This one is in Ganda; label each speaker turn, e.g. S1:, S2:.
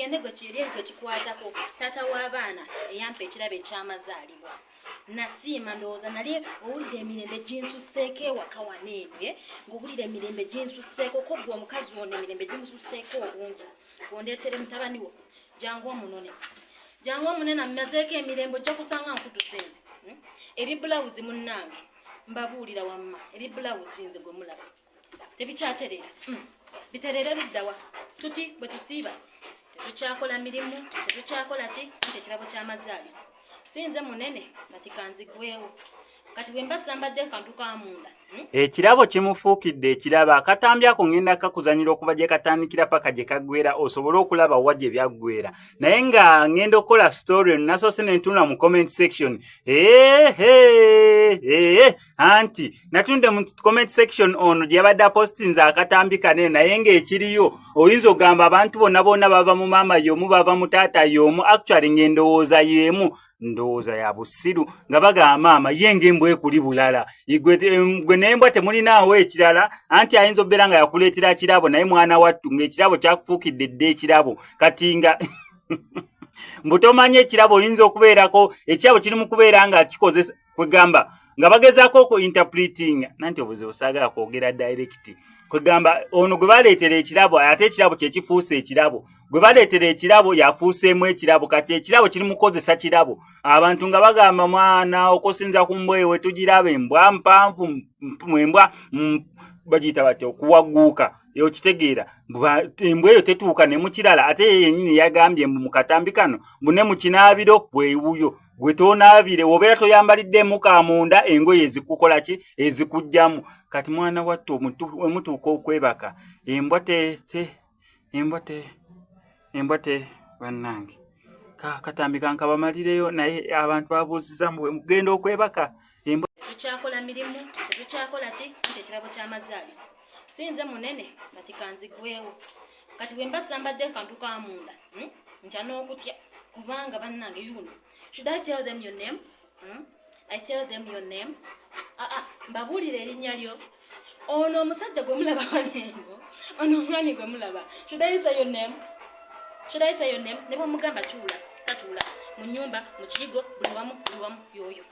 S1: kigende gwe kikwatako taata w'abaana eyampa ekirabo eky'amazaalibwa nasiima ndowooza nali owulira emirembe ginsusseeko ewaka waneebwe ng'owulira emirembe ginsusseeko ko gwe omukazi wonna emirembe gimususseeko obungi ondeetere mutabani wo jangu omunene ammazeeko emirembe ojja kusanga nkutusinze ebibulawuzi munnange mbabuulira wamma ebibulawuzi nze gwe mulaba tebikyaterera biterera luddawa tuti bwe tusiiba tetukyakola mirimu tetukyakola ki nti ekirabo ky'amazaalibwa sinze munene kati kanzigwewo kati bwe mbasa mbadde kantu ka munda
S2: ekirabo kimufuukidde ekirabo akatambi ako ngenda kakuzanyira okuba gye katandikira paka gye kaggwera osobole okulaba wa gye byaggwera naye nga ngenda okukola story eno nasoose nentuna mu comment section anti natunde mu comment section ono gye yabadde apostinze akatambi kanene naye ng'ekiriyo oyinza okugamba abantu bonna bonna bava mu maama y'omu bava mu taata y'omu actually ng'endowooza y'emu ndowooza ya busiru nga bagamba maama ye ng'embwa ekuli bulala gwe n'embwa temulinaawo ekirala anti ayinza obbeera nga yakuleetera kirabo naye mwana wattu ng'ekirabo kyakufuukidde dde ekirabo kati nga mbutomanye ekirabo oyinza okubeerako ekirabo kiri mu kubeera nga kikozesa kwegamba nga bagezaako oku interpreting nanti obuzibu saagala kwogera direct kwegamba ono gwe baleetera ekirabo ate ekirabo kye kifuuse ekirabo gwe baleetera ekirabo yafuuseemu ekirabo kati ekirabo kiri mu kukozesa kirabo abantu nga bagamba mwana okusinza ku mbwa ewe tugiraba embwa mpanvu embwa bagiyita batya okuwagguuka eyo kitegeera embwa eyo tetuuka ne mu kirala ate ye yennyini yagambye mu katambi kano bune mu kinaabiro bwewuyo gwe toonaabire wobeera toyambaliddemu kamunda engoye ezikukola ki ezikujjamu kati mwana wattu emutuuka okwebaka embwa te bannange katambi kankabamalireyo naye abantu babuuziza mugenda okwebaka embwa
S1: tukyakola mirimu tukyakola ki nti ekirabo ky'amazaalibwa sinze munene kati kanzigwewo kati bwe mbasa mbadde kantu ka munda ntya n'okutya kubanga bannange yuno should I tell them your name? I tell them your name? Mbabuulira erinnya lyo ono omusajja gwe mulaba wanengo ono omwani gwe mulaba should I say your name? Ne bwe mugamba tuula tatuula mu nnyumba mu kiyigo buli wamu yoyo